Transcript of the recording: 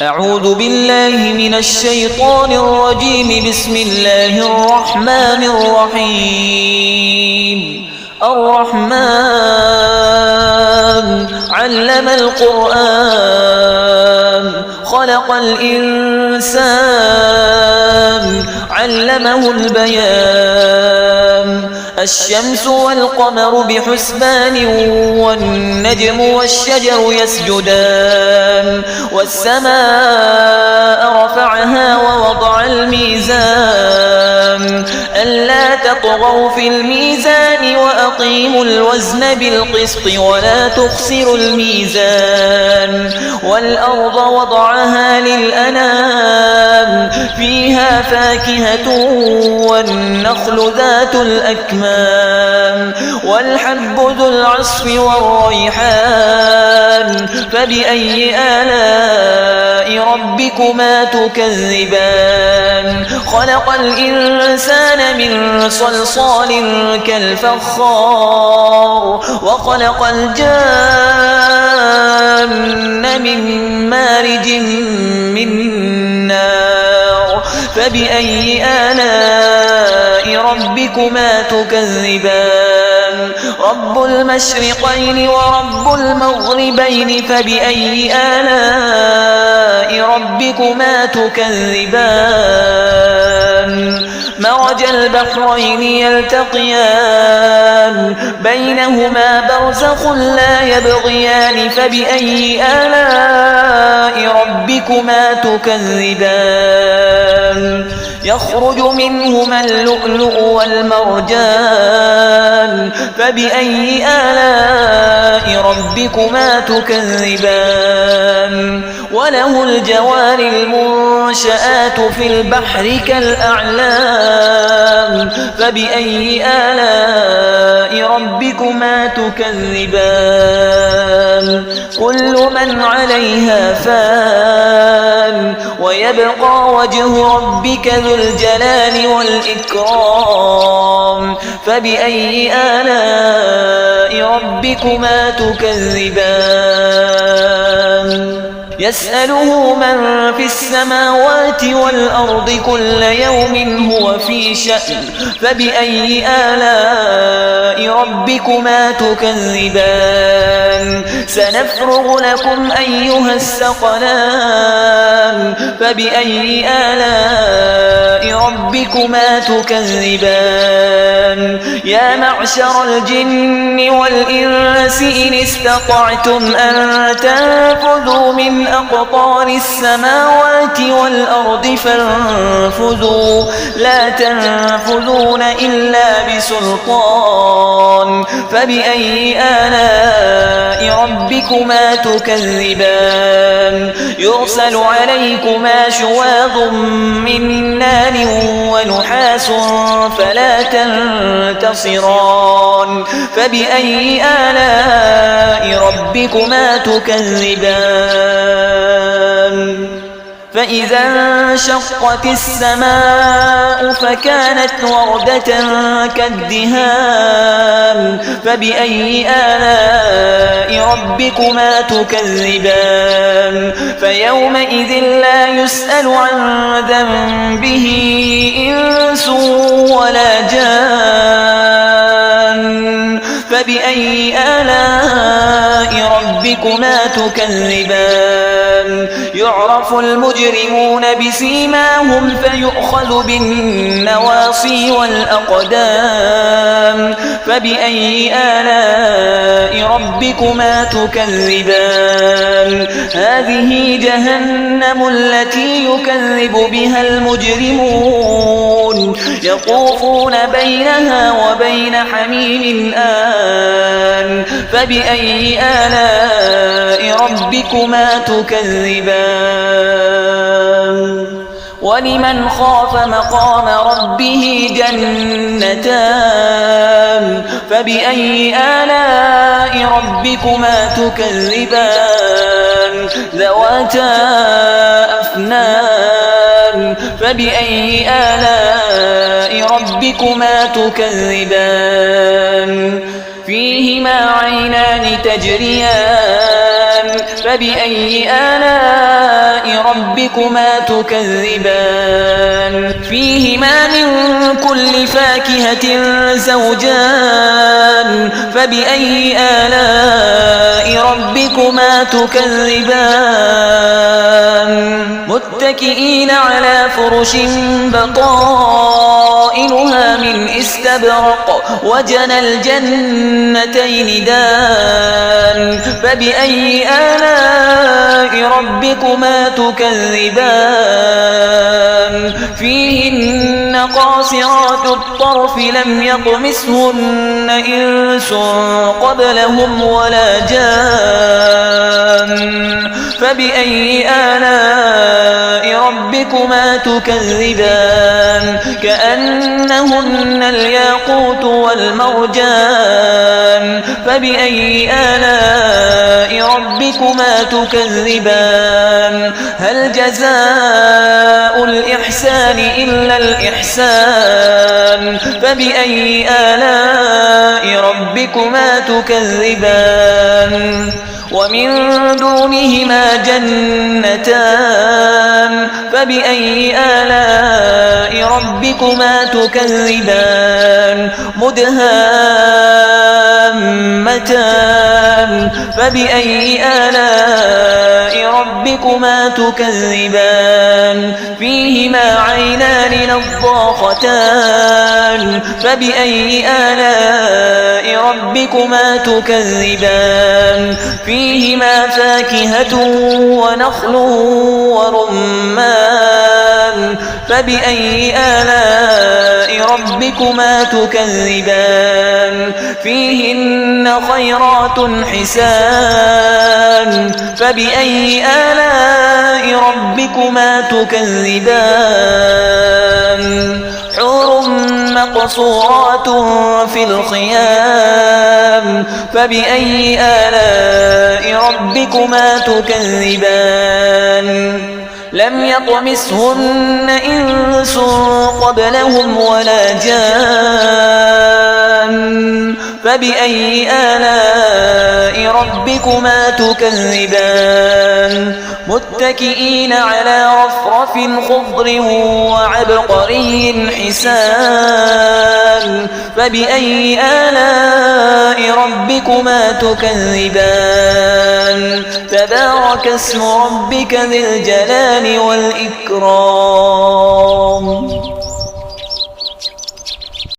أعوذ بالله من الشيطان الرجيم. بسم الله الرحمن الرحيم. الرحمن علم القرآن خلق الإنسان علمه البيان. الشمس والقمر بحسبان والنجم والشجر يسجدان. والسماء رفعها ووضع الميزان ألا تطغوا في الميزان وأقيموا الوزن بالقسط ولا تخسروا الميزان. والأرض وضعها للأنام فيها فاكهة والنخل ذات الأكمام والحب ذو العصف والريحان. فبأي آلاء ربكما تكذبان؟ خلق الإنسان من صلصال كالفخار وخلق الجان من مارج من نار. فبأي آلاء ربكما تكذبان؟ رب المشرقين ورب المغربين. فبأي آلاء ربكما تكذبان؟ مرج البحرين يلتقيان بينهما برزخ لا يبغيان. فبأي آلاء ربكما تكذبان؟ يخرج منهما اللؤلؤ والمرجان. فبأي آلاء ربكما تكذبان؟ وله الجوار المنشآت في البحر كالأعلام. فبأي آلاء ربكما تكذبان؟ كل من عليها فان ويبقى وجه ربك ذو الجلال والإكرام. فبأي آلاء ربكما تكذبان؟ يسأله من في السماوات والأرض كل يوم هو في شأن. فبأي آلاء ربكما تكذبان؟ سنفرغ لكم أيها الثقلان. فبأي آلاء ربكما تكذبان؟ يا معشر الجن والإنس إن استطعتم أن تنفذوا من أقطار السماوات والأرض فانفذوا لا تنفذون إلا بسلطان. فبأي آلاء ربكما تكذبان؟ يرسل عليكما شواظ من نار ونحاس فلا تنتصران. فبأي آلاء ربكما تكذبان؟ فإذا انشقت السماء فكانت وردة كالدهان. فبأي آلاء ربكما تكذبان؟ فيومئذ لا يسأل عن ذنبه إنس ولا جان. فبأي آلاء ربكما تكذبان؟ يعرف المجرمون بسيماهم فيؤخذ بالنواصي والأقدام. فبأي آلاء ربكما تكذبان؟ هذه جهنم التي يكذب بها المجرمون يطوفون بينها وبين حميم آن. فبأي آلاء ربكما تكذبان؟ ولمن خاف مقام ربه جنتان. فبأي آلاء ربكما تكذبان؟ ذواتا أفنان. فبأي آلاء ربكما تكذبان؟ فيهما عينان تجريان فبأي آلاء ربكما تكذبان فيهما من كل فاكهة زوجان فبأي آلاء ربكما تكذبان متكئين على فرش بطائنها من استبرق وجنى الجنتين دان فبأي آلاء ربكما تكذبان فيهن قاصرات الطرف لم يطمثهن إنس قبلهم ولا جان فبأي آلاء ربكما تكذبان كأنهن الياقوت والمرجان فبأي آلاء ربكما تكذبان هل جزاء الإحسان إلا الإحسان فبأي آلاء ربكما تكذبان ومن دونهما جنتان فبأي آلاء ربكما تكذبان مدهامتان فبأي آلاء ربكما تكذبان فيهما عينان نضاختان فبأي آلاء ربكما تكذبان فيهما فاكهة ونخل ورمان فبأي آلاء ربكما تكذبان فيهن خيرات حسان فبأي آلاء ربكما تكذبان حور مقصورات في الخيام فبأي آلاء ربكما تكذبان لم يطمثهن إنس قبلهم ولا جان فبأي آلاء ربكما تكذبان متكئين على رفرف خضر وعبقري حسان فبأي آلاء ربكما تكذبان تبارك اسم ربك ذي الجلال والإكرام